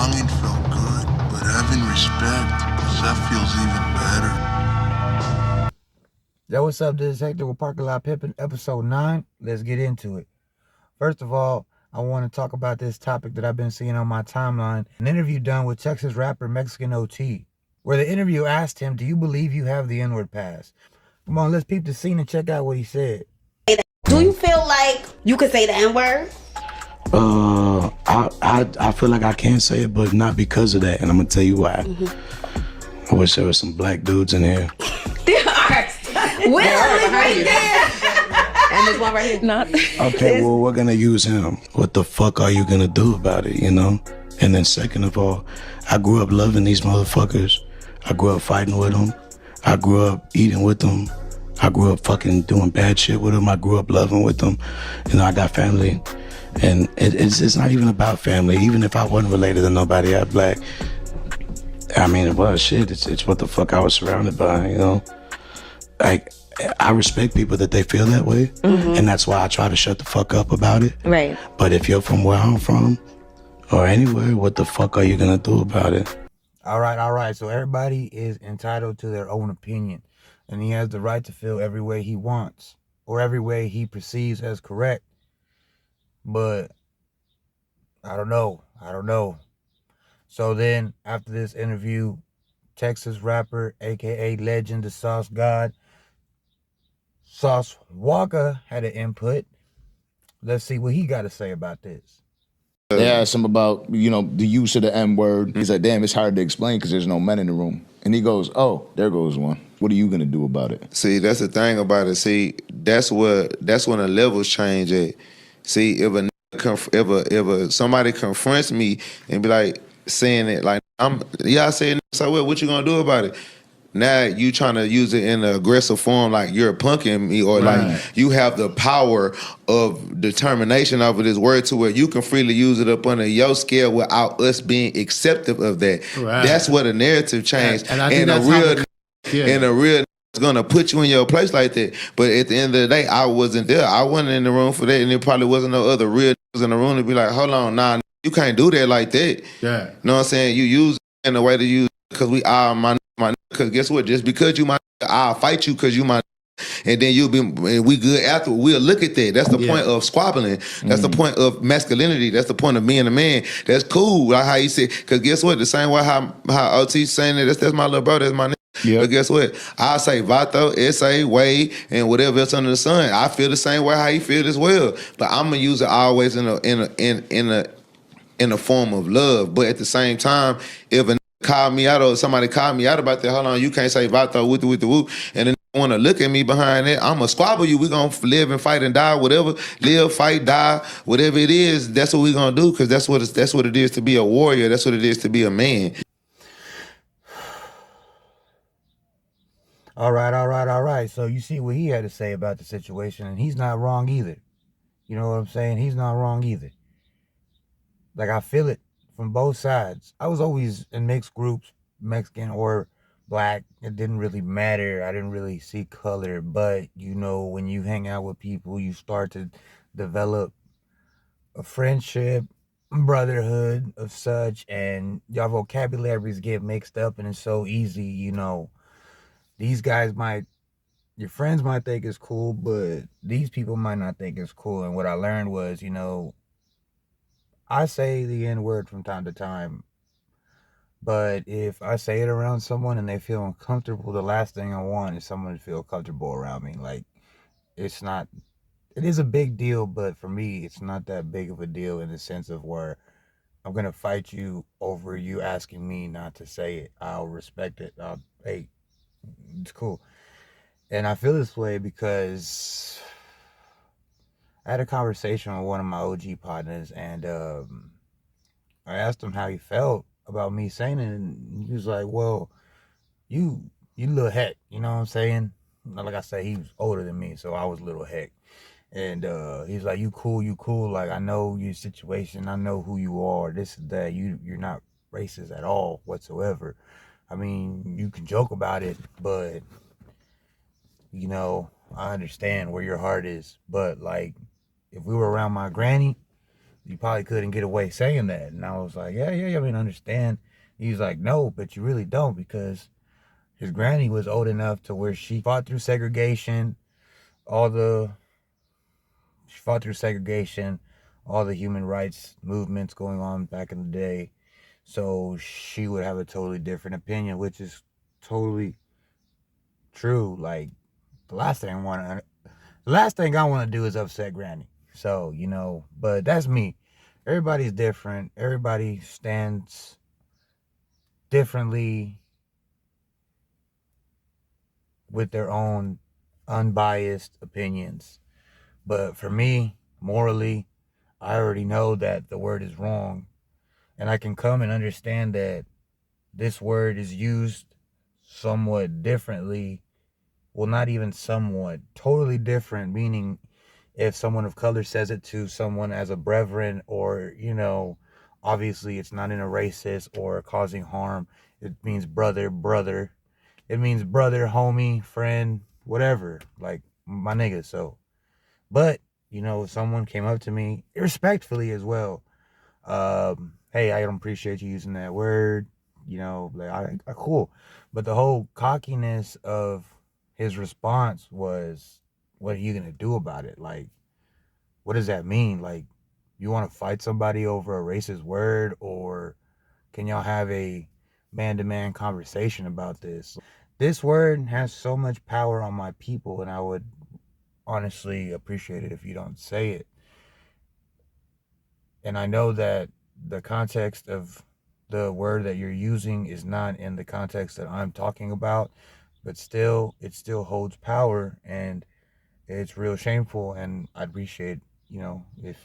Belonging felt good, but having respect, that feels even better. Yo, what's up? This is Hector with Parking Lot Pimpin', episode 9. Let's get into it. First of all, I want to talk about this topic that I've been seeing on my timeline. An interview done with Texas rapper Mexican OT, where the interview asked him, do you believe you have the N-word pass? Come on, let's peep the scene and check out what he said. Do you feel like you could say the N-word? I feel like I can say it, but not because of that, and I'm gonna tell you why. I wish there was some black dudes in here. There are. Will is right there. And there's one right here. Not. Okay, well, we're gonna use him. What the fuck are you gonna do about it, you know? And then second of all, I grew up loving these motherfuckers. I grew up fighting with them. I grew up eating with them. I grew up fucking doing bad shit with them. I grew up loving with them. You know, I got family. And it's not even about family. Even if I wasn't related to nobody out black, I mean, it was shit. It's what the fuck I was surrounded by, you know? Like, I respect people that they feel that way, and that's why I try to shut the fuck up about it. Right. But if you're from where I'm from, or anywhere, what the fuck are you gonna do about it? All right. So everybody is entitled to their own opinion, and he has the right to feel every way he wants, or every way he perceives as correct. But I don't know. So then, after this interview, Texas rapper, aka legend, the Sauce God, Sauce Walker, had an input. Let's see what he got to say about this. They asked him about, you know, the use of the N-word. He's like, damn, it's hard to explain because there's no men in the room. And he goes, oh, there goes one. What are you going to do about it? See, that's the thing about it. See, that's when the levels change at. See, if somebody confronts me and be like, saying it like, I said, so what you going to do about it? Now you trying to use it in an aggressive form, like you're punking me, or like you have the power of determination over this word to where you can freely use it up under your scale without us being acceptive of that. Right. That's what a narrative change, and a real is gonna put you in your place like that. But at the end of the day, I wasn't there. I wasn't in the room for that, and there probably wasn't no other real in the room to be like, hold on, nah, you can't do that like that. Yeah, you know what I'm saying? You use it in the way to use because we are my. Because guess what? Just because you my, I'll fight you because you my, and then you'll be, and we good after. We'll look at that. That's the point of squabbling. That's the point of masculinity. That's the point of being a man. That's cool. Like how you say. Because guess what? The same way how OT saying that. That's my little brother. That's my nigga. Yep. But guess what? I say Vato, S.A., Wade, and whatever else under the sun. I feel the same way how he feel as well. But I'm gonna use it always in a form of love. But at the same time, if a call me out or somebody call me out about that, hold on, you can't say Vato with the whoop, and then they want to look at me behind that, I'm going to squabble you. We're going to live and fight and die, whatever. Live, fight, die, whatever it is, that's what we're going to do, because that's what it is to be a warrior. That's what it is to be a man. All right. So you see what he had to say about the situation, and he's not wrong either. You know what I'm saying? He's not wrong either. Like, I feel it from both sides. I was always in mixed groups, Mexican or black. It didn't really matter. I didn't really see color. But, you know, when you hang out with people, you start to develop a friendship, brotherhood of such, and y'all vocabularies get mixed up, and it's so easy, you know. These guys your friends might think it's cool, but these people might not think it's cool. And what I learned was, you know, I say the N-word from time to time, but if I say it around someone and they feel uncomfortable, the last thing I want is someone to feel comfortable around me. Like, it is a big deal, but for me, it's not that big of a deal in the sense of where I'm going to fight you over you asking me not to say it. I'll respect it. Hey, it's cool. And I feel this way because I had a conversation with one of my OG partners, and I asked him how he felt about me saying it, and he was like, well, you little heck, you know what I'm saying? Like I said, he was older than me, so I was little heck. And he's like, you cool, like, I know your situation, I know who you are, this and that, you're not racist at all whatsoever. I mean, you can joke about it, but, you know, I understand where your heart is, but, like, if we were around my granny, you probably couldn't get away saying that. And I was like, yeah, I mean, understand. He's like, no, but you really don't, because his granny was old enough to where she fought through segregation, all the human rights movements going on back in the day. So she would have a totally different opinion, which is totally true. Like, the last thing I want to do is upset granny. So, but that's me. Everybody's different. Everybody stands differently with their own unbiased opinions. But for me, morally, I already know that the word is wrong. And I can come and understand that this word is used somewhat differently. Well, not even somewhat, totally different, meaning if someone of color says it to someone as a brethren, or, obviously it's not in a racist or causing harm. It means brother. It means brother, homie, friend, whatever, like my nigga. So, but, if someone came up to me respectfully as well, hey, I don't appreciate you using that word, like, I cool. But the whole cockiness of his response was, what are you gonna do about it? Like, what does that mean? Like, you want to fight somebody over a racist word, or can y'all have a man-to-man conversation about this? This word has so much power on my people, and I would honestly appreciate it if you don't say it. And I know that the context of the word that you're using is not in the context that I'm talking about, but still, it still holds power, and it's real shameful, and I'd appreciate, if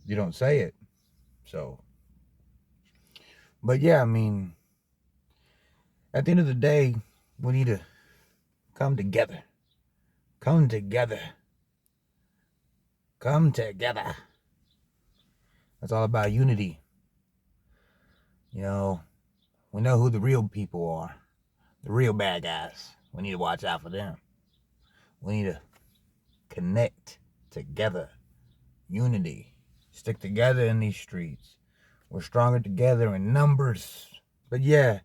you don't say it. So, but yeah, I mean, at the end of the day, we need to come together. Come together. Come together. It's all about unity. We know who the real people are. The real bad guys. We need to watch out for them. We need to connect together. Unity. Stick together in these streets. We're stronger together in numbers. But yeah,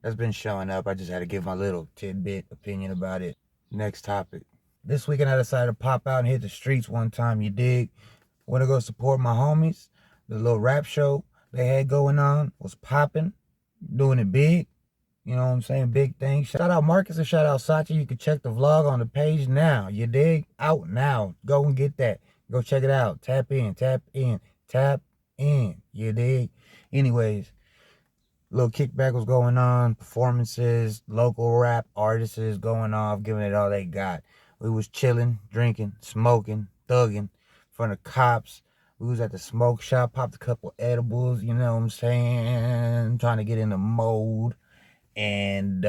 that's been showing up. I just had to give my little tidbit opinion about it. Next topic. This weekend I decided to pop out and hit the streets one time, you dig? Want to go support my homies. The little rap show they had going on was popping, doing it big. You know what I'm saying? Big things. Shout out Marcus and shout out Sachi. You can check the vlog on the page now. You dig? Out now. Go and get that. Go check it out. Tap in. You dig? Anyways, little kickback was going on. Performances, local rap artists going off, giving it all they got. We was chilling, drinking, smoking, thugging in front of cops. We was at the smoke shop, popped a couple edibles, you know what I'm saying? Trying to get in the mode. And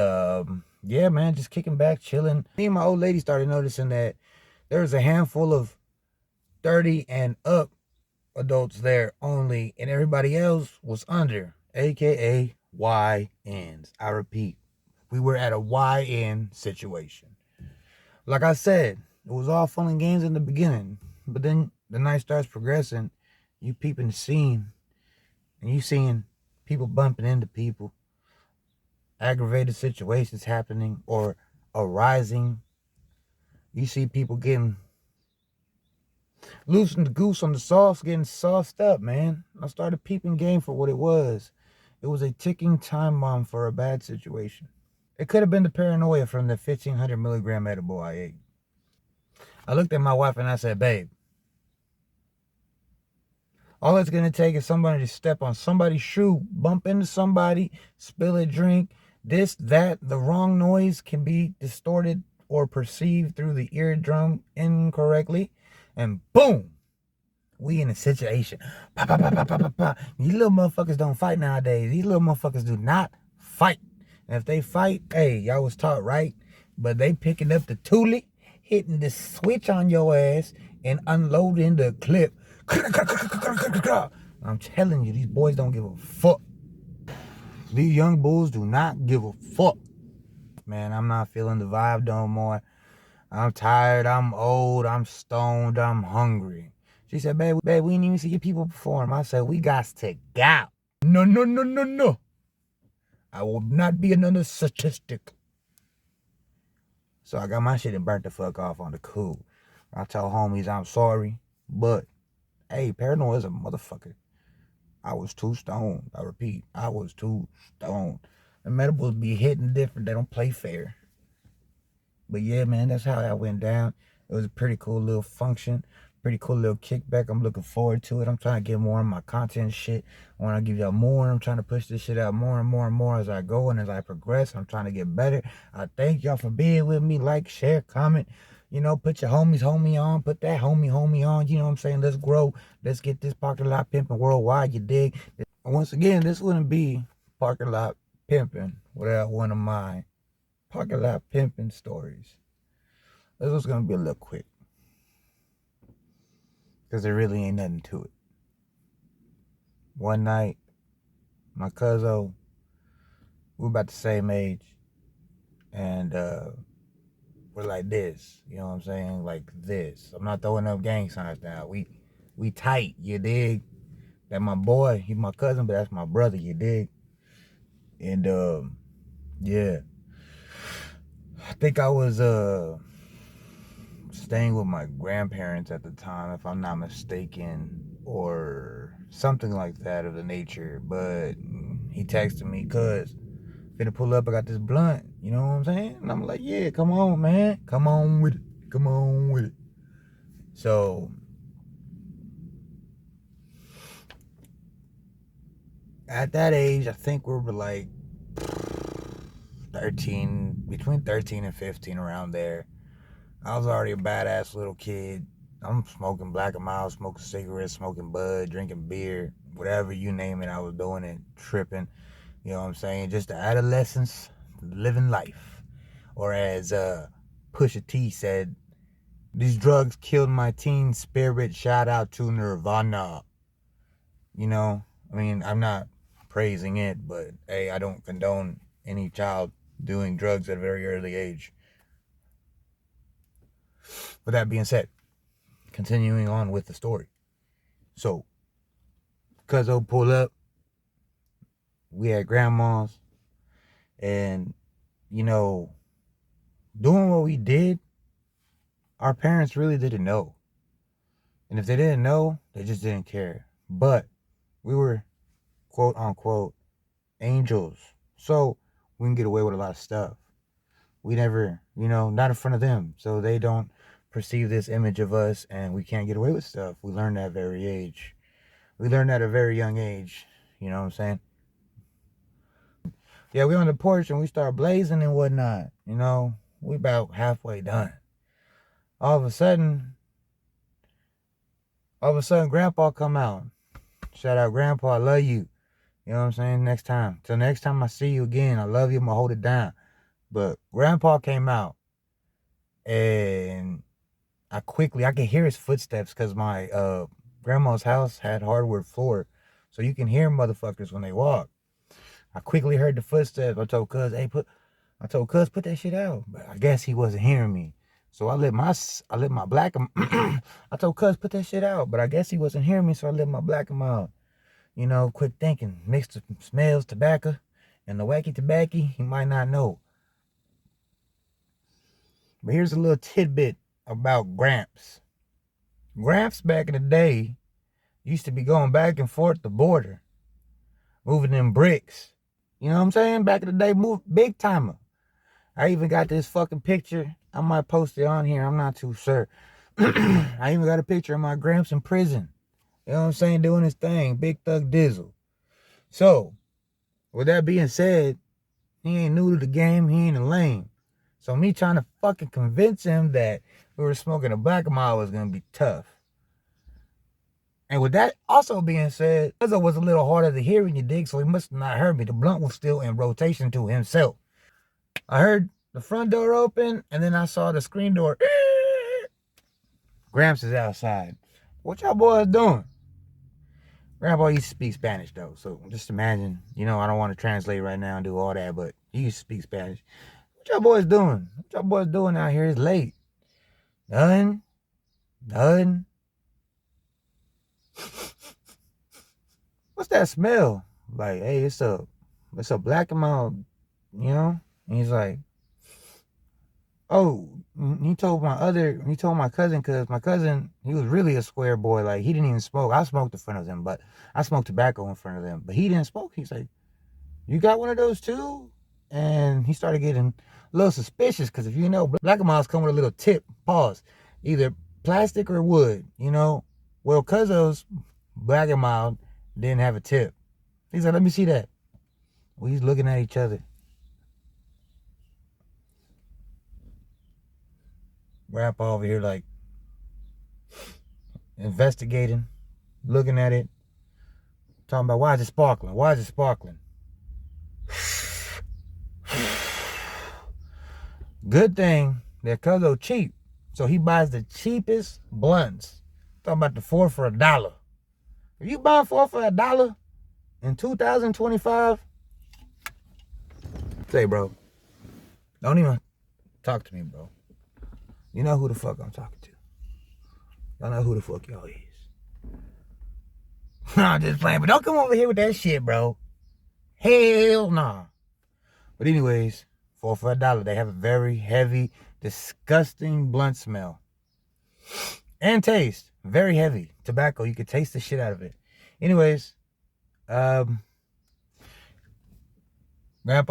yeah, man, just kicking back, chilling. Me and my old lady started noticing that there was a handful of 30 and up adults there only, and everybody else was under, aka YNs. I repeat, we were at a YN situation. Like I said, it was all fun and games in the beginning, but then the night starts progressing. You peeping the scene, and you seeing people bumping into people, aggravated situations happening or arising. You see people getting loosening the goose on the sauce, getting sauced up, man. I started peeping game for what it was. It was a ticking time bomb for a bad situation. It could have been the paranoia from the 1,500 milligram edible I ate. I looked at my wife and I said, babe, all it's going to take is somebody to step on somebody's shoe, bump into somebody, spill a drink, this, that, the wrong noise can be distorted or perceived through the eardrum incorrectly, and boom, we in a situation. Pop, pop, pop, pop, pop, pop, pop. These little motherfuckers don't fight nowadays. These little motherfuckers do not fight. And if they fight, hey, y'all was taught right, but they picking up the toolie, hitting the switch on your ass, and unloading the clip. I'm telling you, these boys don't give a fuck. These young bulls do not give a fuck. Man, I'm not feeling the vibe no more. I'm tired, I'm old, I'm stoned, I'm hungry. She said, babe, we didn't even see your people perform. I said, we got to go. No. I will not be another statistic. So I got my shit and burnt the fuck off on the cool. I tell homies I'm sorry, but hey, paranoia is a motherfucker. I was too stoned. I repeat, I was too stoned. The medibles be hitting different. They don't play fair. But yeah, man, that's how that went down. It was a pretty cool little function. Pretty cool little kickback. I'm looking forward to it. I'm trying to get more of my content shit. I want to give y'all more. I'm trying to push this shit out more and more and more as I go and as I progress. I'm trying to get better. I thank y'all for being with me. Like, share, comment. You know, put your homie on. Put that homie on. You know what I'm saying? Let's grow. Let's get this parking lot pimping worldwide. You dig? Once again, this wouldn't be parking lot pimping without one of my parking lot pimping stories. This was going to be a little quick. Because there really ain't nothing to it. One night, my cousin, we were about the same age. And we're like this. You know what I'm saying? Like this. I'm not throwing up gang signs now. We tight, you dig? That my boy, he's my cousin, but that's my brother, you dig? And yeah. I think I was staying with my grandparents at the time, if I'm not mistaken, or something like that of the nature. But he texted me, cuz, finna pull up, I got this blunt, you know what I'm saying? And I'm like, yeah, come on, man. Come on with it. So, at that age, I think we were like 13, between 13 and 15, around there. I was already a badass little kid. I'm smoking Black and Mild, smoking cigarettes, smoking bud, drinking beer, whatever you name it, I was doing it, tripping. You know what I'm saying? Just the adolescence, living life. Or as Pusha T said, these drugs killed my teen spirit. Shout out to Nirvana. You know, I mean, I'm not praising it, but hey, I don't condone any child doing drugs at a very early age. With that being said, continuing on with the story. So, cuzzo pulled up. We had grandmas. And, you know, doing what we did, our parents really didn't know. And if they didn't know, they just didn't care. But we were, quote unquote, angels. So we can get away with a lot of stuff. We never, you know, not in front of them. So they don't perceive this image of us and we can't get away with stuff. We learned that at a very age. We learned at a very young age. You know what I'm saying? Yeah, we on the porch and we start blazing and whatnot. You know, we about halfway done. All of a sudden, Grandpa come out. Shout out, Grandpa, I love you. You know what I'm saying? Next time. Till next time I see you again, I love you, I'm gonna hold it down. But Grandpa came out. And I could hear his footsteps because my grandma's house had hardwood floor. So you can hear motherfuckers when they walk. I quickly heard the footsteps. I told Cuz, put that shit out. But I guess he wasn't hearing me. So I lit my black. I told Cuz, put that shit out. But I guess he wasn't hearing me, so I lit my Black and Mild. You know, quick thinking. Mixed the smells, tobacco, and the wacky tobacco, he might not know. But here's a little tidbit about Gramps. Gramps back in the day used to be going back and forth the border, moving them bricks. You know what I'm saying? Back in the day, big timer. I even got this fucking picture. I might post it on here. I'm not too sure. I even got a picture of my Gramps in prison. You know what I'm saying? Doing his thing. Big Thug Dizzle. So, with that being said, he ain't new to the game. He ain't a lame. So me trying to fucking convince him that we were smoking a Black and Mild was going to be tough. And with that also being said, Izzo was a little harder to hear in your dig, so he must have not heard me. The blunt was still in rotation to himself. I heard the front door open, and then I saw the screen door. Gramps is outside. What y'all boys doing? Grandpa used to speak Spanish, though, so just imagine, you know, I don't want to translate right now and do all that, but he used to speak Spanish. What y'all boys doing? What y'all boys doing out here? It's late. Nothing. What's that smell? Like, hey, it's a black amount, you know? And he's like, oh, he told my cousin, because my cousin, he was really a square boy. Like, he didn't even smoke. I smoked in front of him, but I smoked tobacco in front of them. But he didn't smoke. He's like, you got one of those too? And he started getting a little suspicious, because if you know, black amounts come with a little tip, pause, either plastic or wood, you know? Well, Cuzzo's black and mild didn't have a tip. He's like, let me see that. Well, he's looking at each other. Grandpa over here like investigating, looking at it, talking about, why is it sparkling? Why is it sparkling? Good thing that Cuzzo cheap, so he buys the cheapest blunts. Talking about the 4 for $1. If you buy 4 for $1 in 2025, say, bro, don't even talk to me, bro. You know who the fuck I'm talking to. Y'all know who the fuck y'all is. I'm just playing, but don't come over here with that shit, bro. Hell nah. But anyways, 4 for $1. They have a very heavy, disgusting blunt smell. And taste. Very heavy. Tobacco. You can taste the shit out of it. Anyways, Grandpa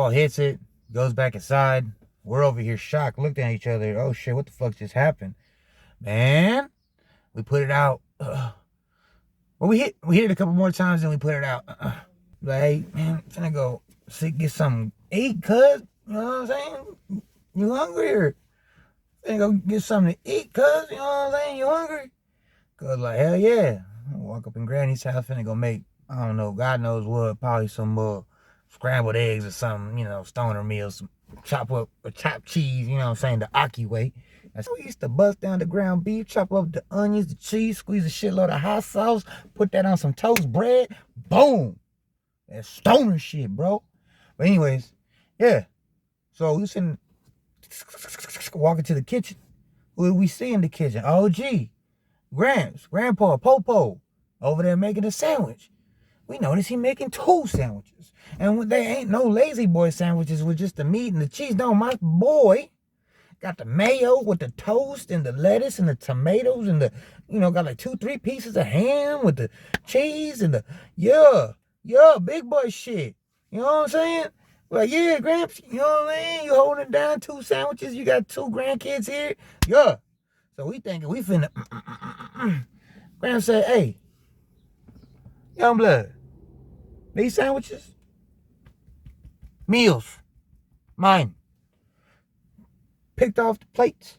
hits it, goes back inside. We're over here shocked, looked at each other. Oh shit, what the fuck just happened? Man, we put it out. Well, we hit it a couple more times and we put it out. Like, man, I'm finna go get something to eat, cuz. You know what I'm saying? You hungry? Or finna go get something to eat, cuz. You know what I'm saying? You hungry? Cuz, like, hell yeah. I walk up in Granny's house, finna go make, I don't know, God knows what, probably some scrambled eggs or something, you know, stoner meals, some chopped cheese, you know what I'm saying, the Aki way. That's we used to bust down the ground beef, chop up the onions, the cheese, squeeze a shitload of hot sauce, put that on some toast bread, boom. That's stoner shit, bro. But anyways, yeah. So we sitting, walking to the kitchen. Who do we see in the kitchen? OG, Gramps, Grandpa, Popo, over there making a sandwich. We notice he making 2 sandwiches. And they ain't no lazy boy sandwiches with just the meat and the cheese. No, my boy got the mayo with the toast and the lettuce and the tomatoes and the, you know, got like 2-3 pieces of ham with the cheese and the, yeah, big boy shit. You know what I'm saying? Like, yeah, Gramps, you know what I mean? You holding it down, 2 sandwiches, you got 2 grandkids here. Yeah. So we thinking we finna, Gramps said, hey, young blood, these sandwiches, meals, mine. Picked off the plates.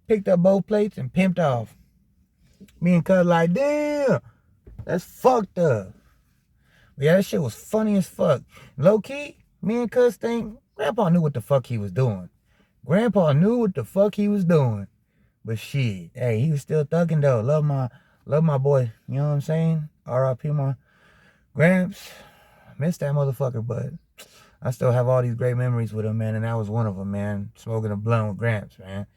Picked up both plates and pimped off. Me and Cuz like, damn, that's fucked up. But yeah, that shit was funny as fuck. Low key, me and Cuz think Grandpa knew what the fuck he was doing. Grandpa knew what the fuck he was doing. But shit, hey, he was still thugging though. Love my boy. You know what I'm saying? R.I.P. my Gramps. Missed that motherfucker, but I still have all these great memories with him, man, and that was one of them, man. Smoking a blunt with Gramps, man.